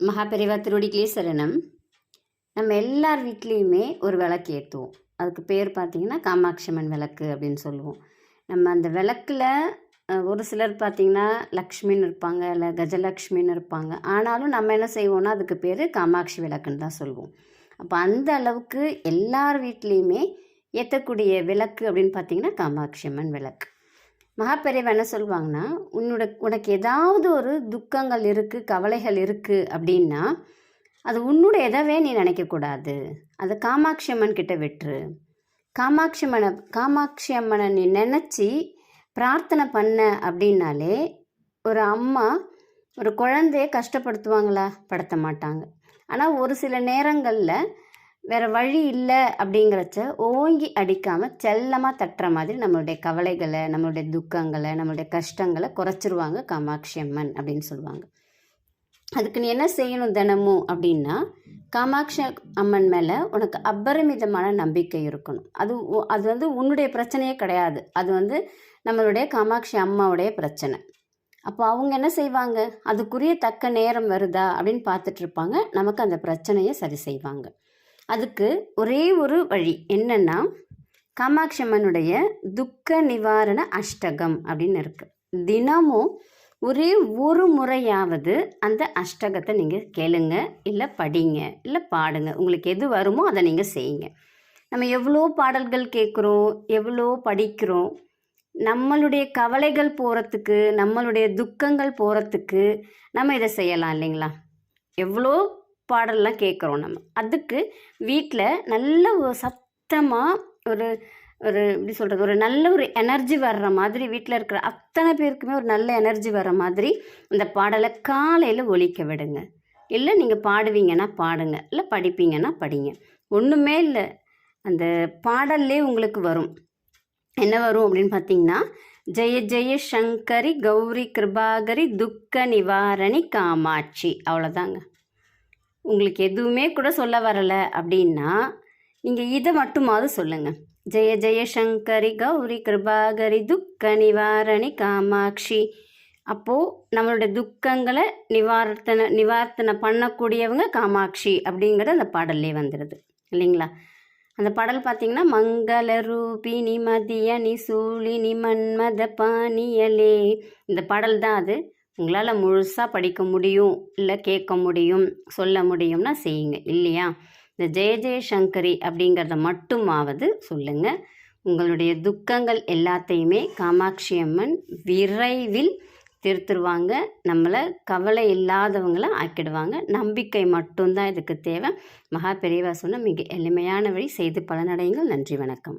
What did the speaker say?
மகாபெரிவா திருவடிகளே சரணம். நம்ம எல்லார் வீட்லேயுமே ஒரு விளக்கு ஏற்றுவோம். அதுக்கு பேர் பார்த்திங்கன்னா காமாட்சி அம்மன் விளக்கு அப்படின்னு சொல்லுவோம். நம்ம அந்த விளக்கில் ஒரு சிலர் பார்த்திங்கன்னா லக்ஷ்மின்னு இருப்பாங்க, இல்லை கஜலக்ஷ்மின்னு இருப்பாங்க. ஆனாலும் நம்ம என்ன செய்வோம்னா அதுக்கு பேர் காமாட்சி விளக்குன்னு தான் சொல்லுவோம். அப்போ அந்த அளவுக்கு எல்லார் வீட்லேயுமே ஏற்றக்கூடிய விளக்கு அப்படின்னு பார்த்திங்கன்னா காமாட்சி அம்மன் விளக்கு. மகாபெரிவா என்ன சொல்லுவாங்கன்னா, உனக்கு ஏதாவது ஒரு துக்கங்கள் இருக்குது, கவலைகள் இருக்குது அப்படின்னா அது உன்னுடையதவே நீ நினைக்கக்கூடாது. அதை காமாட்சி அம்மன் கிட்ட விட்டுரு. காமாட்சி அம்மனை நீ நினச்சி பிரார்த்தனை பண்ண அப்படின்னாலே, ஒரு அம்மா ஒரு குழந்தைய கஷ்டப்படுத்துவாங்களா? படுத்த மாட்டாங்க. ஆனால் ஒரு சில நேரங்களில் வேறு வழி இல்லை அப்படிங்கிறச்ச ஓங்கி அடிக்காமல் செல்லமாக தட்டுற மாதிரி நம்மளுடைய கவலைகளை, நம்மளுடைய துக்கங்களை, நம்மளுடைய கஷ்டங்களை குறைச்சிருவாங்க காமாட்சி அம்மன் அப்படின்னு சொல்லுவாங்க. அதுக்கு நீ என்ன செய்யணும் தினமும் அப்படின்னா, காமாட்சி அம்மன் மேலே உனக்கு அபரிமிதமான நம்பிக்கை இருக்கணும். அது வந்து உன்னுடைய பிரச்சனையே கிடையாது. அது நம்மளுடைய காமாட்சி அம்மாவுடைய பிரச்சனை. அப்போ அவங்க என்ன செய்வாங்க, அதுக்குரிய தக்க நேரம் வருதா அப்படின்னு பார்த்துட்ருப்பாங்க. நமக்கு அந்த பிரச்சனையை சரி செய்வாங்க. அதுக்கு ஒரே ஒரு வழி என்னென்னா, காமாட்சி அம்மனுடைய துக்க நிவாரண அஷ்டகம் அப்படின்னு இருக்குது. தினமும் ஒரே ஒரு முறையாவது அந்த அஷ்டகத்தை நீங்கள் கேளுங்க, இல்லை படிங்க, இல்லை பாடுங்க. உங்களுக்கு எது வருமோ அதை நீங்கள் செய்யுங்க. நம்ம எவ்வளோ பாடல்கள் கேட்குறோம், எவ்வளோ படிக்கிறோம். நம்மளுடைய கவலைகள் போகிறதுக்கு, நம்மளுடைய துக்கங்கள் போகிறதுக்கு நம்ம இதை செய்யலாம் இல்லைங்களா? எவ்வளோ பாடல்லாம் கேட்குறோம் நம்ம. அதுக்கு வீட்டில் நல்ல ஒரு சத்தமாக ஒரு எப்படி சொல்கிறது, ஒரு நல்ல ஒரு எனர்ஜி வர்ற மாதிரி, வீட்டில் இருக்கிற அத்தனை பேருக்குமே ஒரு நல்ல எனர்ஜி வர்ற மாதிரி அந்த பாடலை காலையில் ஒலிக்க விடுங்க. இல்லை நீங்கள் பாடுவீங்கன்னா பாடுங்க, இல்லை படிப்பீங்கன்னா படிங்க. ஒன்றுமே இல்லை, அந்த பாடல்லே உங்களுக்கு வரும். என்ன வரும் அப்படின்னு பார்த்தீங்கன்னா, ஜெய ஜெய சங்கரி கௌரி கிருபாகரி துக்க நிவாரணி காமாட்சி. அவ்வளோதாங்க. உங்களுக்கு எதுவுமே கூட சொல்ல வரலை அப்படின்னா நீங்கள் இதை மட்டுமாவது சொல்லுங்கள். ஜெய ஜெய சங்கரி கௌரி கிருபாகரி துக்க நிவாரணி காமாட்சி. அப்போது நம்மளுடைய துக்கங்களை நிவார்த்தனை பண்ணக்கூடியவங்க காமாட்சி அப்படிங்கிறது அந்த பாடல்லே வந்துடுது இல்லைங்களா? அந்த பாடல் பார்த்திங்கன்னா, மங்கள ரூபினி மதியனி சூழினி மன்மத பாணியலே. இந்த பாடல் தான் அது. உங்களால் முழுசாக படிக்க முடியும், இல்லை கேட்க முடியும், சொல்ல முடியும்னா செய்யுங்க இல்லையா? இந்த ஜெய ஜெய சங்கரி அப்படிங்கிறத மட்டுமாவது சொல்லுங்கள். உங்களுடைய துக்கங்கள் எல்லாத்தையுமே காமாட்சி அம்மன் விரைவில் தீர்த்துருவாங்க. நம்மளை கவலை இல்லாதவங்களை ஆக்கிடுவாங்க. நம்பிக்கை மட்டும்தான் இதுக்கு தேவை. மகாபெரிவா சொன்ன மிக எளிமையான வழி. செய்து பலனடையுங்கள். நன்றி, வணக்கம்.